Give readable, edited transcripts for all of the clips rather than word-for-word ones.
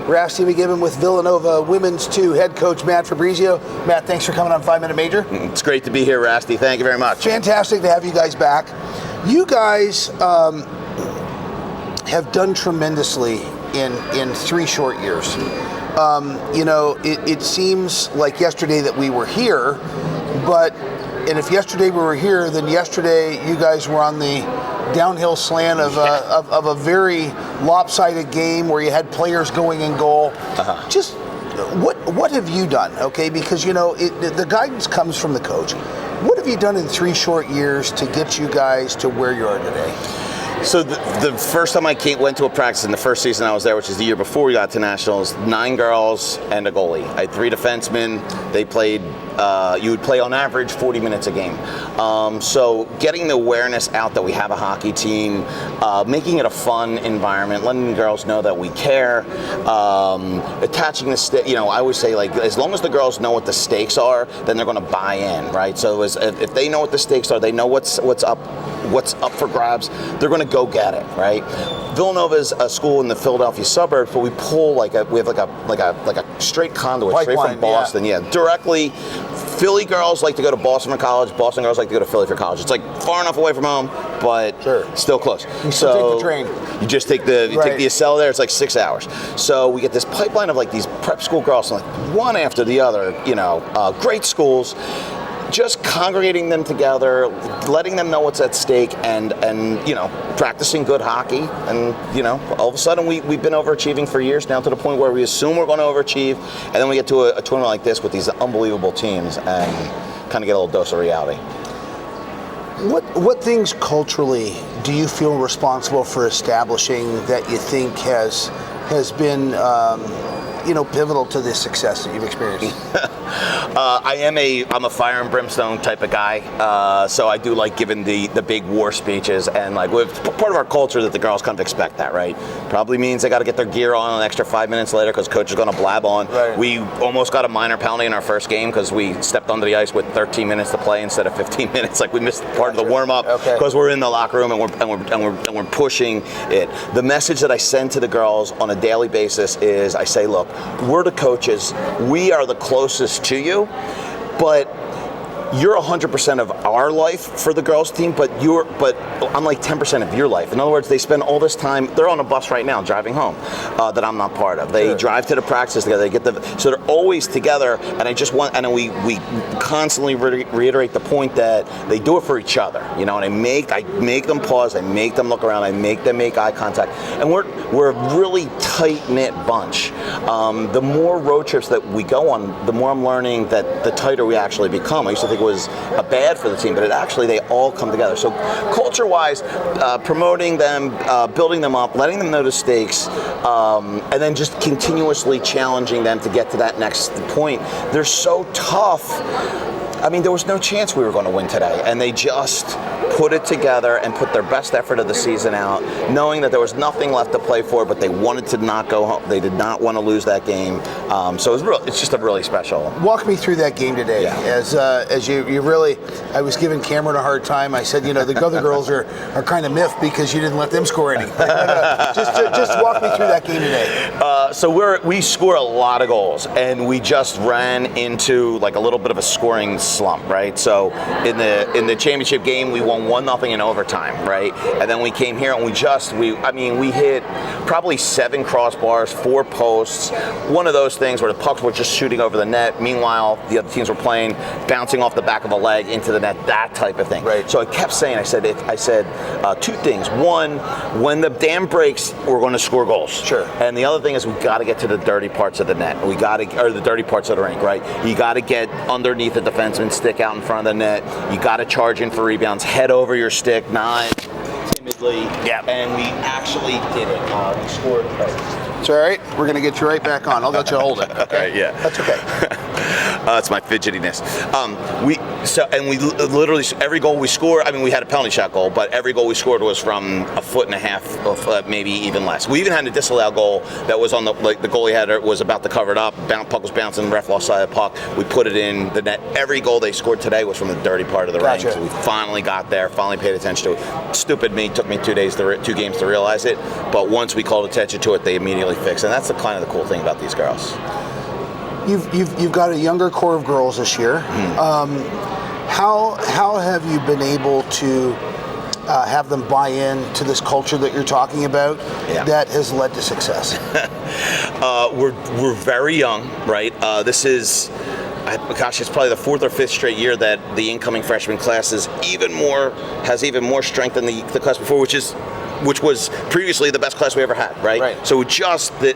Rasty McGibbon with Villanova Women's 2 head coach Matt Fabrizio. Matt, thanks for coming on 5 Minute Major. It's great to be here, Rasty. Thank you very much. Fantastic to have you guys back. You guys have done tremendously in 3 short years. It seems like yesterday that we were here, and if yesterday we were here, then yesterday you guys were on the downhill slant of a very lopsided game where you had players going in goal. Just what have you done? Okay, because the guidance comes from the coach. What have you done in 3 short years to get you guys to where you are today? So the first time I went to a practice in the first season I was there, which is the year before we got to nationals, 9 girls and a goalie. I had 3 defensemen. They played. You would play on average 40 minutes a game. So getting the awareness out that we have a hockey team, making it a fun environment, letting the girls know that we care, attaching the I always say, like, as long as the girls know what the stakes are, then they're going to buy in, right? So if they know what the stakes are, they know what's up for grabs, they're going to go get it, right? Villanova is a school in the Philadelphia suburbs, but we pull we have like a straight conduit straight from Boston, directly. Philly girls like to go to Boston for college. Boston girls like to go to Philly for college. It's like far enough away from home, but still close. You still take the train. You just take the Acela there. It's like 6 hours. So we get this pipeline of like these prep school girls, like one after the other. Great schools. Just congregating them together, letting them know what's at stake, and practicing good hockey, and all of a sudden we've been overachieving for years now, to the point where we assume we're going to overachieve, and then we get to a tournament like this with these unbelievable teams and kind of get a little dose of reality. What things culturally do you feel responsible for establishing that you think has been pivotal to the success that you've experienced? I'm a fire and brimstone type of guy, so I do like giving the big war speeches, and like it's part of our culture that the girls kind of expect that, right? Probably means they got to get their gear on an extra 5 minutes later because coach is going to blab on. Right. We almost got a minor penalty in our first game because we stepped under the ice with 13 minutes to play instead of 15 minutes. Like we missed part of the warm up because we're in the locker room and we're pushing it. The message that I send to the girls on a daily basis is I say, look, we're the coaches. We are the closest to you, but you're 100% of our life for the girls team, but I'm like 10% of your life. In other words, they spend all this time, they're on a bus right now driving home that I'm not part of. They drive to the practices together, so they're always together, and we constantly reiterate the point that they do it for each other, and I make them pause, I make them look around, I make them make eye contact, and we're a really tight-knit bunch. The more road trips that we go on, the more I'm learning that the tighter we actually become. I used to think it was bad for the team, but they all come together. So culture-wise, promoting them, building them up, letting them know the stakes, and then just continuously challenging them to get to that next point. They're so tough. I mean, there was no chance we were going to win today, and they just put it together and put their best effort of the season out, knowing that there was nothing left to play for, but they wanted to not go home. They did not want to lose that game. So it's just a really special. Walk me through that game today. Yeah. As you really, I was giving Cameron a hard time. I said, the other girls are kind of miffed because you didn't let them score any. Just walk me through that game today. So we score a lot of goals, and we just ran into like a little bit of a scoring slump, right? So in the championship game, we won 1-0 in overtime, right? And then we came here and we hit probably 7 crossbars, 4 posts, one of those things where the pucks were just shooting over the net. Meanwhile, the other teams were playing, bouncing off the back of a leg into the net, that type of thing. Right. So I kept saying, I said 2 things. One, when the dam breaks, we're going to score goals. Sure. And the other thing is we got to get to the dirty parts of the net. Or the dirty parts of the rink, right? You got to get underneath the defenseman, stick out in front of the net. You got to charge in for rebounds, head over your stick, not timidly. Yeah. And we actually did it. We scored. It's all right. We're going to get you right back on. I'll let you hold it. Okay? All right, yeah. That's okay. It's my fidgetiness. We literally every goal we scored. I mean, we had a penalty shot goal, but every goal we scored was from a foot and a half, of maybe even less. We even had a disallowed goal that was on the goalie had was about to cover it up. Puck was bouncing, the ref lost sight of the puck. We put it in the net. Every goal they scored today was from the dirty part of the ring. So we finally got there. Finally paid attention to it. Stupid me. Took me 2 games to realize it. But once we called attention to it, they immediately fixed. And that's the kind of the cool thing about these girls. You've got a younger core of girls this year. How have you been able to have them buy in to this culture that you're talking about that has led to success? We're very young, right? This is, it's probably the 4th or 5th straight year that the incoming freshman class has even more strength than the class before, which was previously the best class we ever had, right? So just the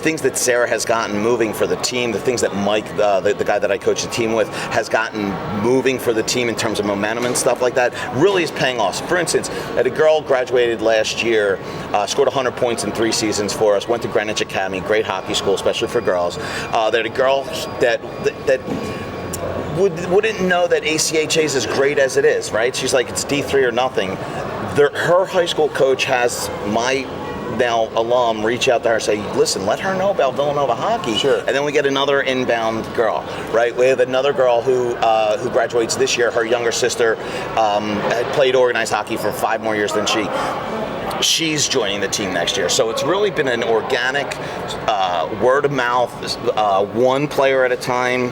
things that Sarah has gotten moving for the team, the things that Mike, the guy that I coach the team with, has gotten moving for the team in terms of momentum and stuff like that, really is paying off. For instance, a girl graduated last year, scored 100 points in 3 seasons for us, went to Greenwich Academy, great hockey school, especially for girls. That a girl that wouldn't know that ACHA is as great as it is, right? She's like, it's D3 or nothing. Her high school coach has my now alum reach out to her and say, listen, let her know about Villanova hockey. Sure. And then we get another inbound girl, right? We have another girl who graduates this year. Her younger sister had played organized hockey for 5 more years than she. She's joining the team next year. So it's really been an organic, word of mouth, one player at a time.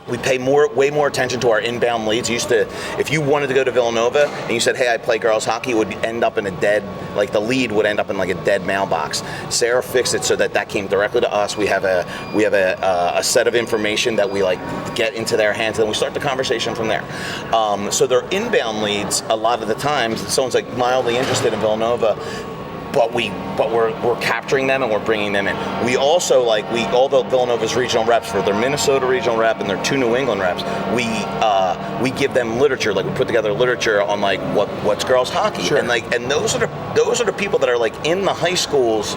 We pay way more attention to our inbound leads. If you wanted to go to Villanova and you said, hey, I play girls hockey, it would end up in the lead would end up in like a dead mailbox. Sarah fixed it so that came directly to us. We have a set of information that we get into their hands, and we start the conversation from there. So their inbound leads, a lot of the times, someone's like mildly interested in Villanova, but we're capturing them and we're bringing them in. We also all the Villanova's regional reps, for their Minnesota regional rep and their 2 New England reps, we give them literature. We put together literature on what's girls hockey. Sure. And those are the people that are in the high schools,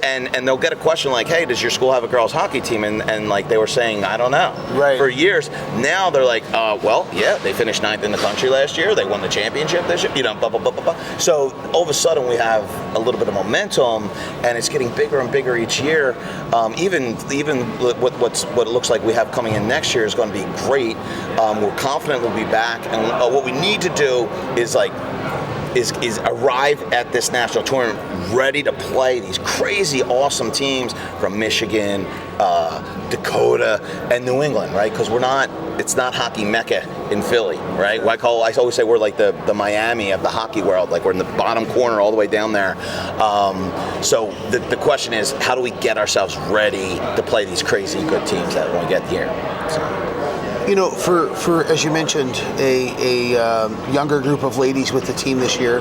and they'll get a question like, hey, does your school have a girls hockey team? And they were saying, I don't know. Right. For years. Now they're like, well, yeah, they finished 9th in the country last year. They won the championship this year. Blah blah blah blah blah. So all of a sudden we have a little bit of momentum, and it's getting bigger and bigger each year. Even what it looks like we have coming in next year is going to be great. We're confident we'll be back, and what we need to do is arrive at this national tournament ready to play these crazy awesome teams from Michigan, Dakota, and New England, right? Because it's not hockey mecca in Philly, right? I always say we're like the Miami of the hockey world, we're in the bottom corner all the way down there. So the question is, how do we get ourselves ready to play these crazy good teams that when we get here? For as you mentioned, a younger group of ladies with the team this year,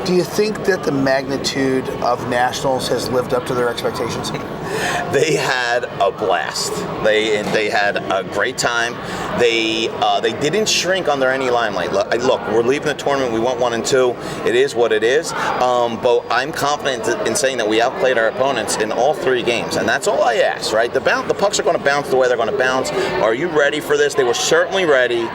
do you think that the magnitude of nationals has lived up to their expectations? They had a blast. They had a great time. They didn't shrink under any limelight. Look, we're leaving the tournament. We went 1 and 2. It is what it is. But I'm confident in saying that we outplayed our opponents in all 3 games, and that's all I ask, right? The pucks are going to bounce the way they're going to bounce. Are you ready for this? They were certainly ready.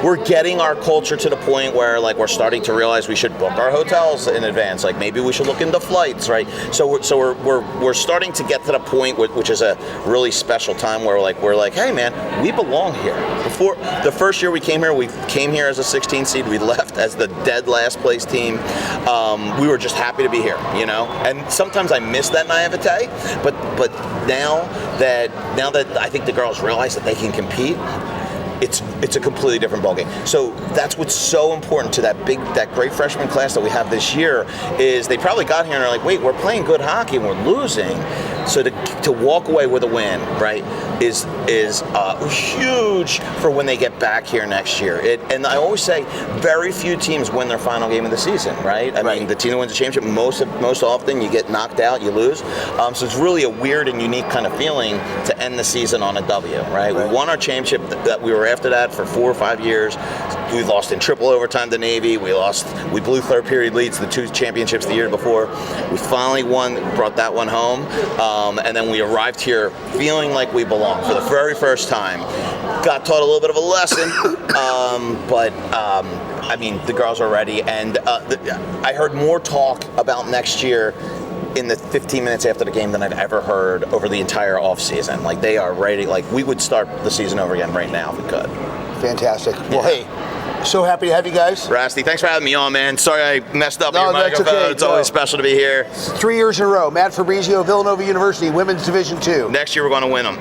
We're getting our culture to the point where we're starting to realize we should book our hotels in advance. Maybe we should look into flights, right? So we're starting to get to the point which is a really special time where we're like, hey man, we belong here. Before the first year we came here as a 16 seed. We left as the dead last place team. We were just happy to be here, And sometimes I miss that naivete, but now that I think the girls realize that they can compete, it's a completely different ballgame. So that's what's so important to that great freshman class that we have this year, is they probably got here and are like, wait, we're playing good hockey and we're losing. So to walk away with a win, right, is huge for when they get back here next year. And I always say, very few teams win their final game of the season, right? I mean, the team that wins the championship, most often you get knocked out, you lose. So it's really a weird and unique kind of feeling to end the season on a W, right? We won our championship that we were after that for 4 or 5 years. We lost in triple overtime to Navy. We blew third period leads the 2 championships the year before. We finally won, brought that one home. and then we arrived here feeling like we belong for the very first time. Got taught a little bit of a lesson, but I mean, the girls are ready, and I heard more talk about next year in the 15 minutes after the game than I've ever heard over the entire offseason. Like, they are ready. Like, we would start the season over again right now if we could. Fantastic. Well, hey, so happy to have you guys. Rasty, thanks for having me on, man. Sorry I messed up No, your that's microphone. okay. It's always special to be here. 3 years in a row. Matt Fabrizio, Villanova University, Women's Division II. Next year we're going to win them.